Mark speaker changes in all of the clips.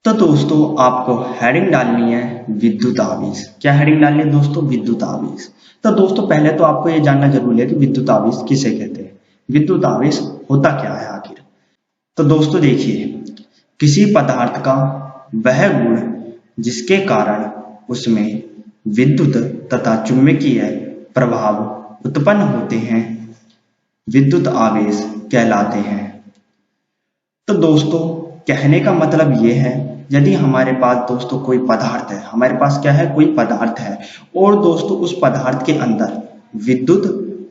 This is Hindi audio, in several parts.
Speaker 1: तो दोस्तों आपको हेडिंग डालनी है विद्युत आवेश। क्या हेडिंग डालनी है दोस्तों? विद्युत आवेश। तो दोस्तों पहले तो आपको ये जानना जरूरी है कि विद्युत आवेश किसे कहते हैं, विद्युत आवेश होता क्या है आखिर। तो दोस्तों देखिए, किसी पदार्थ का वह गुण जिसके कारण उसमें विद्युत तथा चुंबकीय प्रभाव उत्पन्न होते हैं विद्युत आवेश कहलाते हैं। तो दोस्तों कहने का मतलब ये है, यदि हमारे पास दोस्तों कोई पदार्थ है, हमारे पास क्या है, कोई पदार्थ है और दोस्तों उस पदार्थ के अंदर विद्युत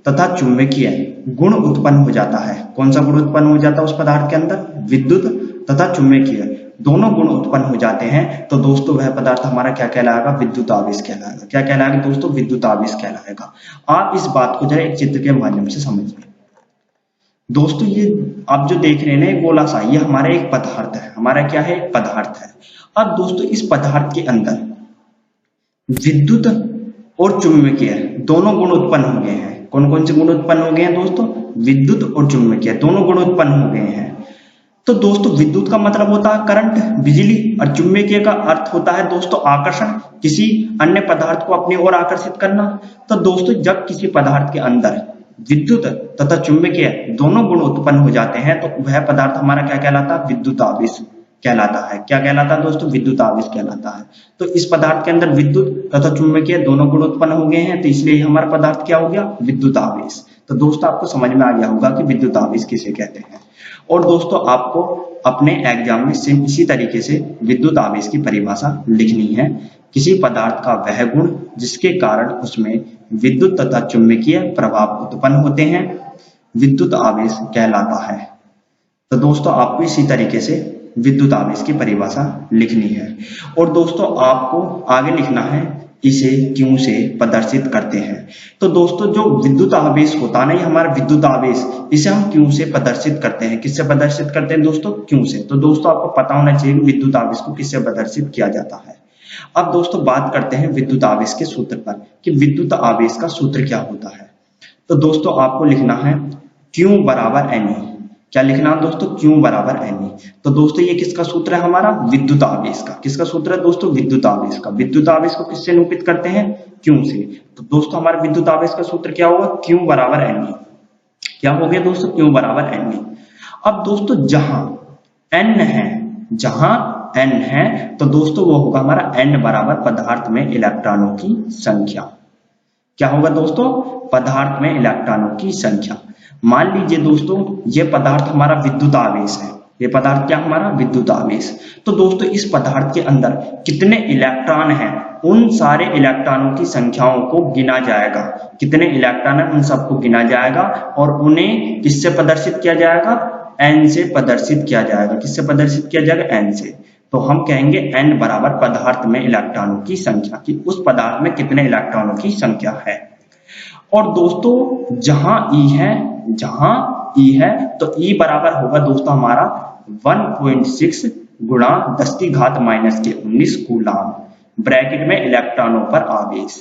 Speaker 1: तथा चुंबकीय गुण उत्पन्न हो जाता है। कौन सा गुण उत्पन्न हो जाता है उस पदार्थ के अंदर? विद्युत तथा चुंबकीय दोनों गुण उत्पन्न हो जाते हैं। तो दोस्तों वह पदार्थ हमारा क्या कहलाएगा? विद्युत आवेश कहलाएगा। क्या कहलाएगा दोस्तों? विद्युत आवेश कहलाएगा। आप इस बात को जरा एक चित्र के माध्यम से समझिए। दोस्तों ये आप जो देख रहे हैं ना गोला सा, ये हमारा एक पदार्थ है। हमारा क्या है? एक पदार्थ है। अब दोस्तों इस पदार्थ के अंदर विद्युत और चुंबकीय दोनों गुण उत्पन्न हो गए हैं। कौन कौन से गुण उत्पन्न हो गए हैं दोस्तों? विद्युत और चुंबकीय दोनों गुण उत्पन्न हो गए हैं। तो दोस्तों विद्युत का मतलब होता है करंट, बिजली, और चुंबकीय का अर्थ होता है दोस्तों आकर्षण, किसी अन्य पदार्थ को अपनी ओर आकर्षित करना। तो दोस्तों जब किसी पदार्थ के अंदर विद्युत तथा चुंबकीय दोनों गुण उत्पन्न हो जाते हैं तो वह पदार्थ हमारा क्या कहलाता है? विद्युत आवेश कहलाता है। क्या कहलाता है दोस्तों? विद्युत आवेश कहलाता है। तो इस पदार्थ के अंदर विद्युत तथा चुंबकीय दोनों गुण उत्पन्न हो गए हैं, तो इसलिए हमारा पदार्थ क्या हो गया? विद्युत आवेश। तो दोस्तों आपको समझ में आ गया होगा कि विद्युत आवेश किसे कहते हैं। और दोस्तों आपको अपने एग्जाम में सेम इसी तरीके से विद्युत आवेश की परिभाषा लिखनी है। किसी पदार्थ का वह गुण जिसके कारण उसमें विद्युत तथा चुंबकीय प्रभाव उत्पन्न होते हैं विद्युत आवेश कहलाता है। तो दोस्तों आपको इसी तरीके से विद्युत आवेश की परिभाषा लिखनी है। और दोस्तों आपको आगे लिखना है इसे क्यों से प्रदर्शित करते हैं। तो दोस्तों जो विद्युत आवेश होता है ना, ये हमारा विद्युत आवेश, इसे हम क्यों से प्रदर्शित करते हैं। किससे प्रदर्शित करते हैं दोस्तों? क्यों से। तो दोस्तों आपको पता होना चाहिए कि विद्युत आवेश को किससे प्रदर्शित किया जाता है। अब दोस्तों बात करते हैं विद्युत आवेश के सूत्र पर कि विद्युत आवेश का सूत्र क्या होता है। तो दोस्तों आपको लिखना है Q बराबर Ne। क्या लिखना है दोस्तों? Q बराबर Ne। तो दोस्तों ये किसका सूत्र है? हमारा विद्युत आवेश का। किसका सूत्र है दोस्तों? विद्युत आवेश का। विद्युत आवेश को किससे निरूपित करते हैं? Q से। तो दोस्तों हमारा विद्युत आवेश का सूत्र क्या होगा? Q बराबर Ne। क्या हो गया दोस्तों? Q बराबर Ne। अब दोस्तों जहां n है तो दोस्तों वो होगा हमारा n बराबर पदार्थ में इलेक्ट्रॉनों की संख्या। क्या होगा दोस्तों? पदार्थ में इलेक्ट्रॉनों की संख्या। मान लीजिए दोस्तों ये पदार्थ हमारा विद्युत आवेश है। ये पदार्थ क्या हमारा? विद्युत आवेश। तो दोस्तों इस पदार्थ के अंदर कितने इलेक्ट्रॉन हैं, उन सारे इलेक्ट्रॉनों की संख्याओं को गिना जाएगा। कितने इलेक्ट्रॉन है उन सबको गिना जाएगा और उन्हें किससे प्रदर्शित किया जाएगा? n से प्रदर्शित किया जाएगा। किससे प्रदर्शित किया जाएगा? n से। तो हम कहेंगे n बराबर पदार्थ में इलेक्ट्रॉनों की संख्या, कि उस पदार्थ में कितने इलेक्ट्रॉनों की संख्या है। और दोस्तों जहां E है तो E बराबर होगा दोस्तों हमारा 1.6 गुणा 10 की घात माइनस के 19 कूलाम, ब्रैकेट में इलेक्ट्रॉनों पर आवेश।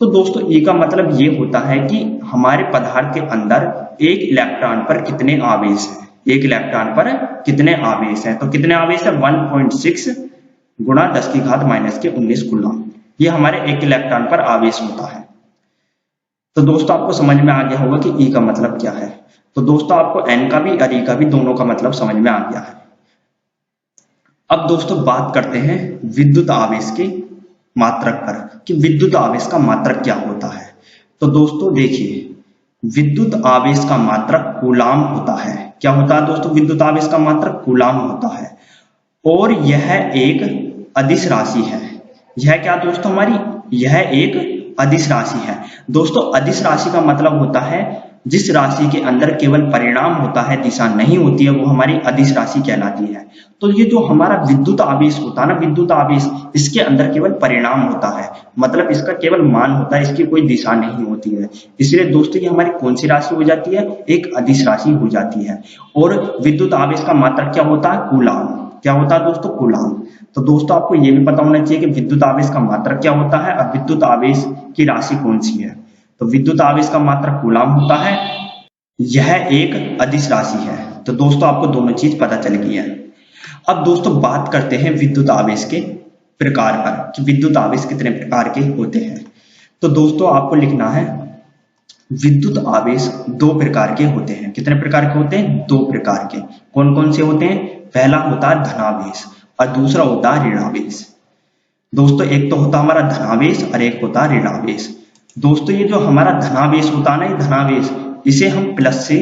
Speaker 1: तो दोस्तों E का मतलब ये होता है कि हमारे पदार्थ के अंदर एक इलेक्ट्रॉन पर कितने आवेश है। एक इलेक्ट्रॉन पर कितने आवेश है? तो कितने आवेश है? 1.6 गुणा 10 की घात माइनस के 19 कूलाम। ये हमारे एक इलेक्ट्रॉन पर आवेश होता है। तो दोस्तों आपको समझ में आ गया होगा कि E का मतलब क्या है। तो दोस्तों आपको N का भी और E का भी दोनों का मतलब समझ में आ गया है। अब दोस्तों बात करते हैं विद्युत आवेश के मात्रक पर कि विद्युत आवेश का मात्रक क्या होता है। तो दोस्तों देखिए, विद्युत आवेश का मात्रक कूलाम होता है। क्या होता है दोस्तों? विद्युत आवेश का मात्रक कूलाम होता है। और यह एक अदिश राशि है। यह क्या दोस्तों हमारी? यह एक अदिश राशि है। दोस्तों अदिश राशि का मतलब होता है जिस राशि के अंदर केवल परिणाम होता है, दिशा नहीं होती है, वो हमारी अदिश राशि कहलाती है। तो ये जो हमारा विद्युत आवेश होता है ना, विद्युत आवेश, इसके अंदर केवल परिणाम होता है, मतलब इसका केवल मान होता है, इसकी कोई दिशा नहीं होती है। इसलिए दोस्तों ये हमारी कौन सी राशि हो जाती है? एक अदिश राशि हो जाती है। और विद्युत आवेश का मात्रक क्या होता है? कूलाम। क्या होता है दोस्तों? कूलाम। तो दोस्तों आपको ये भी पता होना चाहिए कि विद्युत आवेश का मात्रक क्या होता है और विद्युत आवेश की राशि कौन सी है। तो विद्युत आवेश का मात्रक कूलाम होता है, यह एक अदिश राशि है। तो दोस्तों आपको दोनों चीज पता चल गई है। अब दोस्तों बात करते हैं विद्युत आवेश के प्रकार पर कि विद्युत आवेश कितने प्रकार के होते हैं। तो दोस्तों आपको लिखना है विद्युत आवेश दो प्रकार के होते हैं। कितने प्रकार के होते हैं? दो प्रकार के। कौन कौन से होते हैं? पहला होता है धनावेश और दूसरा होता है ऋणावेश। दोस्तों एक तो होता है हमारा धनावेश और एक होता है ऋणावेश। दोस्तों ये जो हमारा धनावेश होता है ना, ये धनावेश, इसे हम प्लस से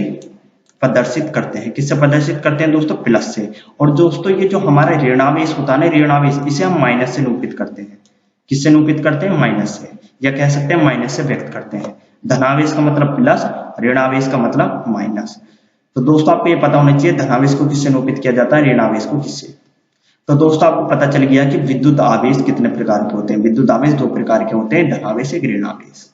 Speaker 1: प्रदर्शित करते हैं। किससे प्रदर्शित करते हैं दोस्तों? प्लस से। और दोस्तों ये जो हमारा ऋणावेश होता है ना, ऋणावेश, इसे हम माइनस से निरूपित करते हैं। किससे निरूपित करते हैं? माइनस से, या कह सकते हैं माइनस से व्यक्त करते हैं। धनावेश का मतलब प्लस, ऋणावेश का मतलब माइनस। तो दोस्तों आपको ये पता होना चाहिए धनावेश को किससे निरूपित किया जाता है, ऋणावेश को किससे। तो दोस्तों आपको पता चल गया कि विद्युत आवेश कितने प्रकार के होते हैं। विद्युत आवेश दो प्रकार के होते हैं, धनावेश एक ऋणावेश।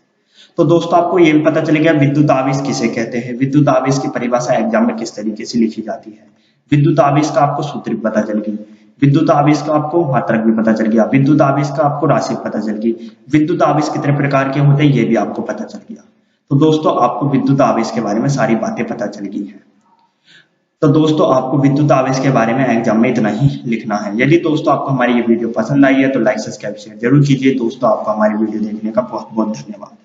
Speaker 1: तो दोस्तों आपको ये भी पता चल गया विद्युत आवेश किसे कहते हैं। विद्युत आवेश की परिभाषा एग्जाम में किस तरीके से लिखी जाती है। विद्युत आवेश का आपको सूत्र भी पता चल गई, विद्युत आवेश का आपको मात्रक भी पता चल गया, विद्युत आवेश का आपको राशि पता चल गई, विद्युत आवेश कितने प्रकार के होते हैं ये भी आपको पता चल गया। तो दोस्तों आपको विद्युत आवेश के बारे में सारी बातें पता चल गई हैं। तो दोस्तों आपको विद्युत आवेश के बारे में एग्जाम में इतना ही लिखना है। यदि दोस्तों आपको हमारी ये वीडियो पसंद आई है तो लाइक सब्सक्राइब शेयर जरूर कीजिए। दोस्तों आपको हमारी वीडियो देखने का बहुत बहुत धन्यवाद।